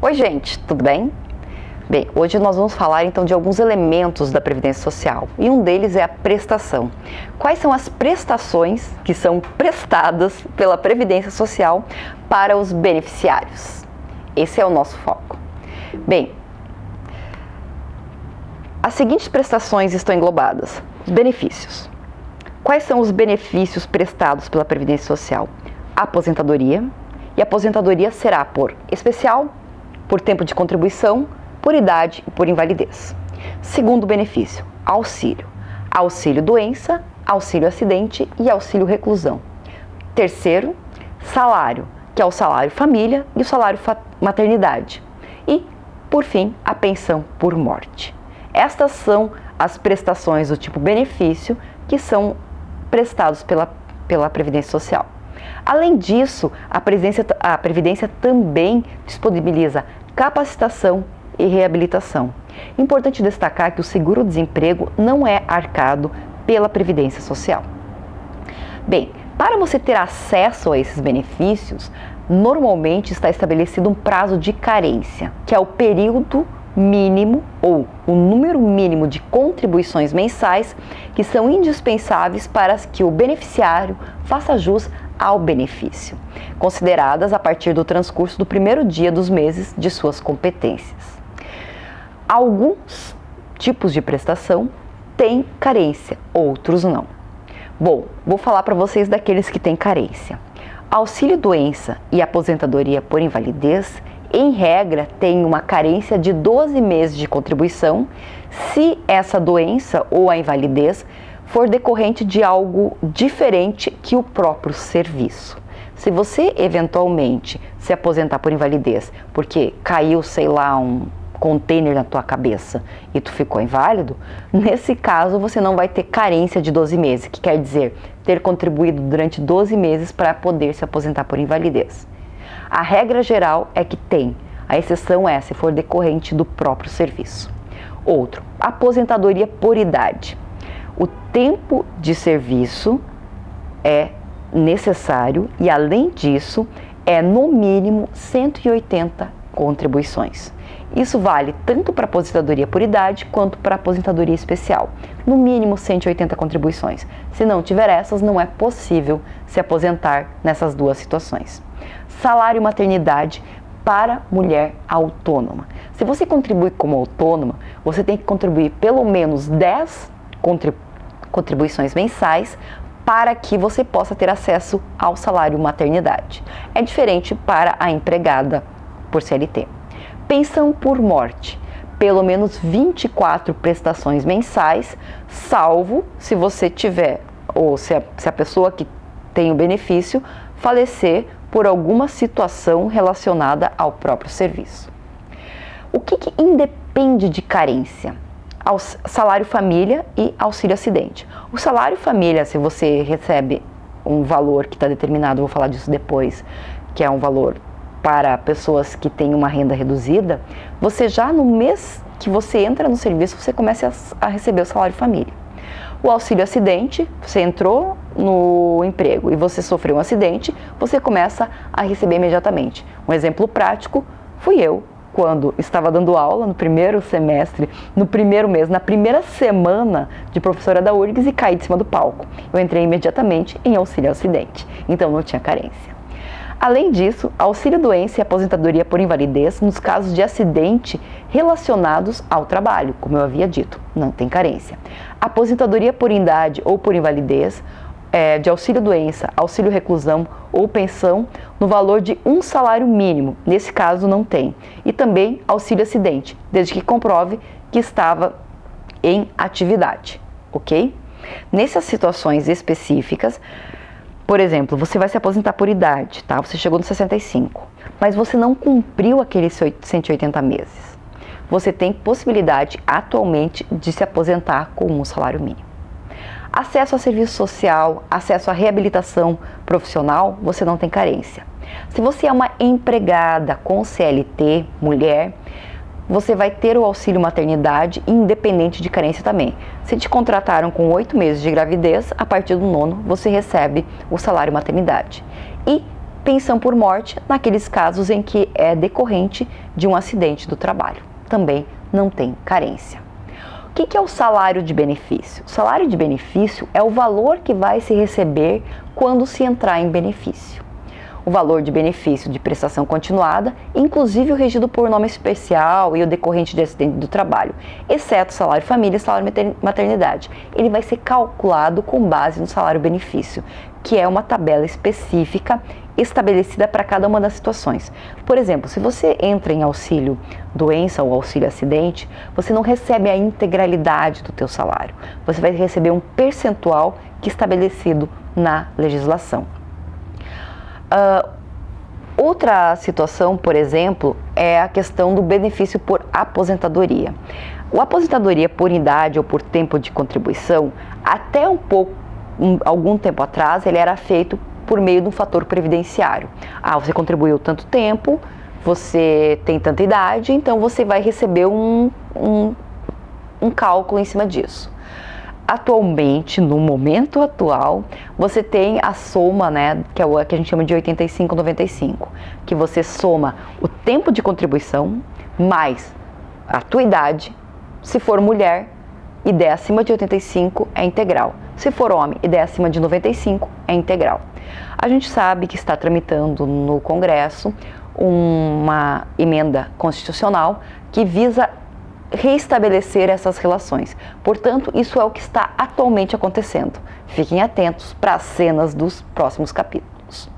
Oi gente, tudo bem? Bem, hoje nós vamos falar então de alguns elementos da Previdência Social e um deles é a prestação. Quais são as prestações que são prestadas pela Previdência Social para os beneficiários? Esse é o nosso foco. Bem, as seguintes prestações estão englobadas. Benefícios. Quais são os benefícios prestados pela Previdência Social? Aposentadoria, e a aposentadoria será por especial, por tempo de contribuição, por idade e por invalidez. Segundo benefício, auxílio. Auxílio doença, auxílio acidente e auxílio reclusão. Terceiro, salário, que é o salário família e o salário maternidade. E, por fim, a pensão por morte. Estas são as prestações do tipo benefício que são prestados pela Previdência Social. Além disso, a Previdência também disponibiliza capacitação e reabilitação. Importante destacar que o seguro-desemprego não é arcado pela Previdência Social. Bem, para você ter acesso a esses benefícios, normalmente está estabelecido um prazo de carência, que é o período mínimo ou o número mínimo de contribuições mensais que são indispensáveis para que o beneficiário faça jus ao benefício, consideradas a partir do transcurso do primeiro dia dos meses de suas competências. Alguns tipos de prestação têm carência, outros não. Bom, vou falar para vocês daqueles que têm carência. Auxílio doença e aposentadoria por invalidez, em regra, tem uma carência de 12 meses de contribuição se essa doença ou a invalidez for decorrente de algo diferente que o próprio serviço. Se você eventualmente se aposentar por invalidez porque caiu, sei lá, um container na tua cabeça e tu ficou inválido, nesse caso você não vai ter carência de 12 meses, que quer dizer ter contribuído durante 12 meses para poder se aposentar por invalidez. A regra geral é que tem, a exceção é se for decorrente do próprio serviço. Outro, aposentadoria por idade. O tempo de serviço é necessário e, além disso, é no mínimo 180 contribuições. Isso vale tanto para aposentadoria por idade quanto para aposentadoria especial. No mínimo 180 contribuições. Se não tiver essas, não é possível se aposentar nessas duas situações. Salário maternidade para mulher autônoma. Se você contribui como autônoma, você tem que contribuir pelo menos 10 contribuições mensais para que você possa ter acesso ao salário maternidade. É diferente para a empregada por CLT. Pensão por morte, pelo menos 24 prestações mensais, salvo se você tiver, ou se a pessoa que tem o benefício falecer por alguma situação relacionada ao próprio serviço. O que independe de carência? Salário família e auxílio acidente. O salário família, se você recebe um valor que está determinado, vou falar disso depois, que é um valor para pessoas que têm uma renda reduzida, você já no mês que você entra no serviço, você começa a receber o salário família. O auxílio acidente, você entrou no emprego e você sofreu um acidente, você começa a receber imediatamente. Um exemplo prático, fui eu, quando estava dando aula no primeiro semestre, no primeiro mês, na primeira semana de professora da URGS e caí de cima do palco. Eu entrei imediatamente em auxílio acidente, então não tinha carência. Além disso, auxílio doença e aposentadoria por invalidez nos casos de acidente relacionados ao trabalho, como eu havia dito, não tem carência. Aposentadoria por idade ou por invalidez, de auxílio doença, auxílio reclusão ou pensão no valor de um salário mínimo, nesse caso não tem. E também auxílio acidente, desde que comprove que estava em atividade, ok? Nessas situações específicas, por exemplo, você vai se aposentar por idade, tá? Você chegou nos 65, mas você não cumpriu aqueles 180 meses. Você tem possibilidade atualmente de se aposentar com um salário mínimo. Acesso a serviço social, acesso à reabilitação profissional, você não tem carência. Se você é uma empregada com CLT, mulher, você vai ter o auxílio maternidade independente de carência também. Se te contrataram com 8 meses de gravidez, a partir do 9º você recebe o salário maternidade. E pensão por morte naqueles casos em que é decorrente de um acidente do trabalho. Também não tem carência. O que é o salário de benefício? O salário de benefício é o valor que vai se receber quando se entrar em benefício. O valor de benefício de prestação continuada, inclusive o regido por nome especial e o decorrente de acidente do trabalho, exceto salário família e salário maternidade. Ele vai ser calculado com base no salário benefício, que é uma tabela específica estabelecida para cada uma das situações. Por exemplo, se você entra em auxílio doença ou auxílio acidente, você não recebe a integralidade do teu salário. Você vai receber um percentual que é estabelecido na legislação. Outra situação, por exemplo, é a questão do benefício por aposentadoria. O aposentadoria por idade ou por tempo de contribuição, até algum tempo atrás, ele era feito por meio de um fator previdenciário. Você contribuiu tanto tempo, você tem tanta idade, então você vai receber um cálculo em cima disso. Atualmente, no momento atual, você tem a soma, né, que é o que a gente chama de 85-95, que você soma o tempo de contribuição mais a tua idade. Se for mulher e der acima de 85, é integral. Se for homem e der acima de 95, é integral. A gente sabe que está tramitando no Congresso uma emenda constitucional que visa reestabelecer essas relações. Portanto, isso é o que está atualmente acontecendo. Fiquem atentos para as cenas dos próximos capítulos.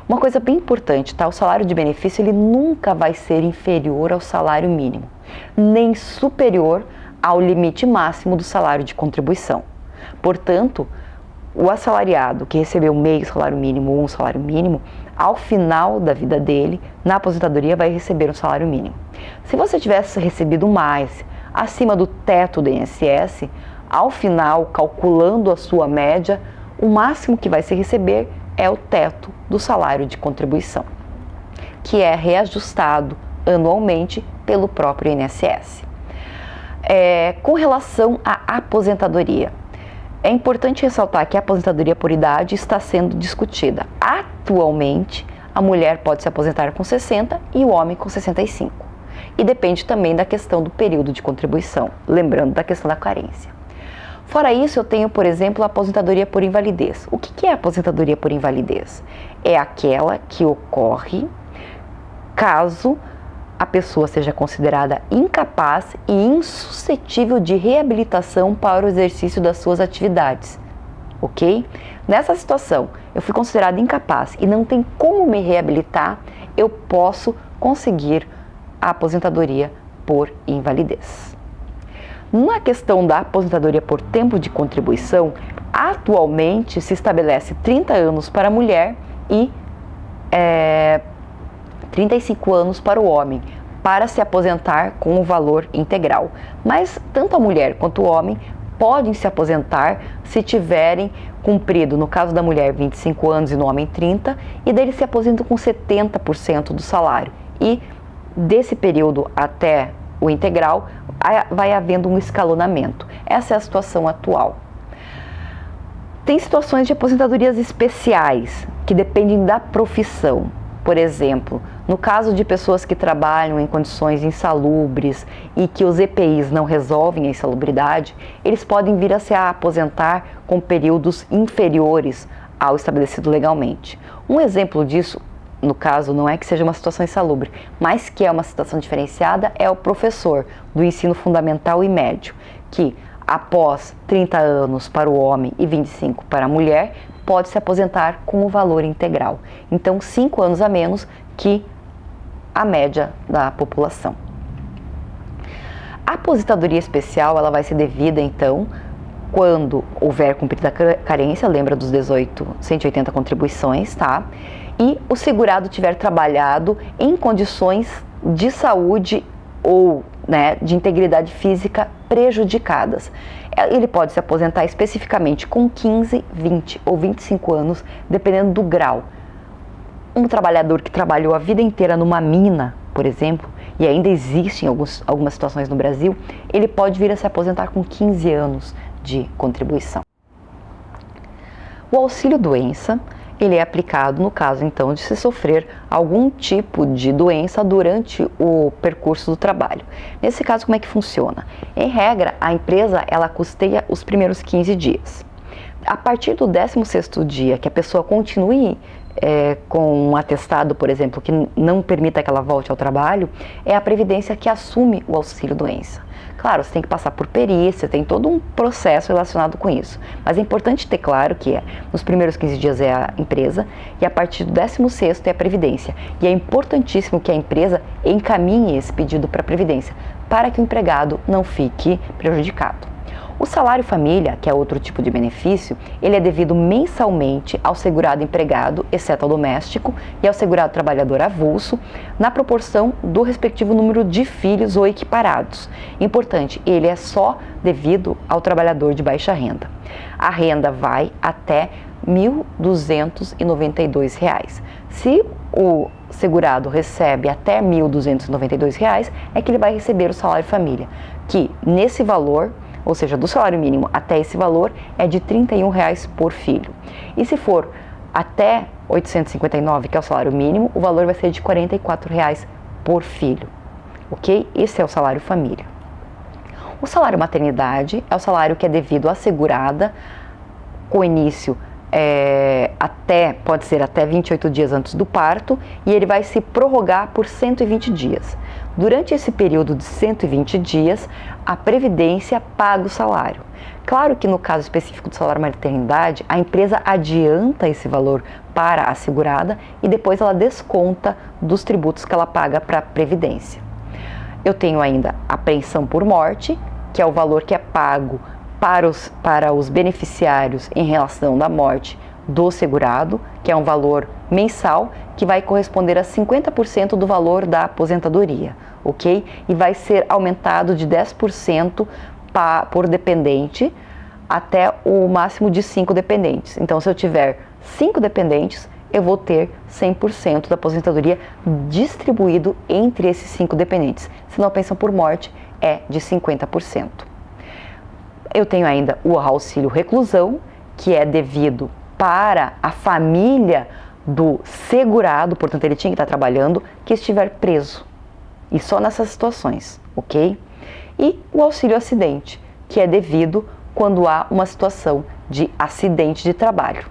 Uma coisa bem importante, tá? O salário de benefício ele nunca vai ser inferior ao salário mínimo, nem superior ao limite máximo do salário de contribuição. Portanto, o assalariado que recebeu meio salário mínimo ou um salário mínimo, ao final da vida dele, na aposentadoria, vai receber um salário mínimo. Se você tivesse recebido mais, acima do teto do INSS, ao final, calculando a sua média, o máximo que vai se receber é o teto do salário de contribuição, que é reajustado anualmente pelo próprio INSS. Com relação à aposentadoria, é importante ressaltar que a aposentadoria por idade está sendo discutida. Atualmente, a mulher pode se aposentar com 60 e o homem com 65. E depende também da questão do período de contribuição, lembrando da questão da carência. Fora isso, eu tenho, por exemplo, a aposentadoria por invalidez. O que é a aposentadoria por invalidez? É aquela que ocorre caso a pessoa seja considerada incapaz e insuscetível de reabilitação para o exercício das suas atividades, ok? Nessa situação, eu fui considerada incapaz e não tem como me reabilitar, eu posso conseguir a aposentadoria por invalidez. Na questão da aposentadoria por tempo de contribuição, atualmente se estabelece 30 anos para a mulher e 35 anos para o homem, para se aposentar com o valor integral. Mas tanto a mulher quanto o homem podem se aposentar se tiverem cumprido, no caso da mulher, 25 anos e no homem 30, e daí eles se aposentam com 70% do salário. E desse período até o integral, vai havendo um escalonamento. Essa é a situação atual. Tem situações de aposentadorias especiais, que dependem da profissão. Por exemplo, no caso de pessoas que trabalham em condições insalubres e que os EPIs não resolvem a insalubridade, eles podem vir a se aposentar com períodos inferiores ao estabelecido legalmente. Um exemplo disso, no caso, não é que seja uma situação insalubre, mas que é uma situação diferenciada, é o professor do ensino fundamental e médio, que após 30 anos para o homem e 25 para a mulher, pode se aposentar com o valor integral. Então, 5 anos a menos que a média da população. A aposentadoria especial, ela vai ser devida, então, quando houver cumprida a carência, lembra dos 180 contribuições, tá? E o segurado tiver trabalhado em condições de saúde ou, né, de integridade física prejudicadas. Ele pode se aposentar especificamente com 15, 20 ou 25 anos, dependendo do grau. Um trabalhador que trabalhou a vida inteira numa mina, por exemplo, e ainda existem algumas situações no Brasil, ele pode vir a se aposentar com 15 anos de contribuição. O auxílio doença ele é aplicado no caso, então, de se sofrer algum tipo de doença durante o percurso do trabalho. Nesse caso, como é que funciona? Em regra, a empresa, ela custeia os primeiros 15 dias. A partir do 16º dia, que a pessoa continue com um atestado, por exemplo, que não permita que ela volte ao trabalho, é a Previdência que assume o auxílio-doença. Claro, você tem que passar por perícia, tem todo um processo relacionado com isso. Mas é importante ter claro que nos primeiros 15 dias é a empresa e a partir do 16º é a Previdência. E é importantíssimo que a empresa encaminhe esse pedido para a Previdência, para que o empregado não fique prejudicado. O salário família, que é outro tipo de benefício, ele é devido mensalmente ao segurado empregado, exceto ao doméstico, e ao segurado trabalhador avulso, na proporção do respectivo número de filhos ou equiparados. Importante, ele é só devido ao trabalhador de baixa renda. A renda vai até R$ 1.292. Se o segurado recebe até R$ 1.292, é que ele vai receber o salário família, que nesse valor, ou seja, do salário mínimo até esse valor, é de R$ 31 por filho. E se for até R$ 859, que é o salário mínimo, o valor vai ser de R$ 44 por filho, ok? Esse é o salário família. O salário maternidade é o salário que é devido à segurada, com início pode ser até 28 dias antes do parto, e ele vai se prorrogar por 120 dias. Durante esse período de 120 dias, a Previdência paga o salário. Claro que no caso específico do salário maternidade, a empresa adianta esse valor para a segurada e depois ela desconta dos tributos que ela paga para a Previdência. Eu tenho ainda a pensão por morte, que é o valor que é pago para os beneficiários em relação da morte do segurado, que é um valor mensal que vai corresponder a 50% do valor da aposentadoria, ok? E vai ser aumentado de 10% por dependente até o máximo de 5 dependentes. Então, se eu tiver 5 dependentes, eu vou ter 100% da aposentadoria distribuído entre esses 5 dependentes. Se não, a pensão por morte é de 50%. Eu tenho ainda o auxílio reclusão, que é devido para a família do segurado, portanto ele tinha que estar trabalhando, que estiver preso. E só nessas situações, ok? E o auxílio acidente, que é devido quando há uma situação de acidente de trabalho.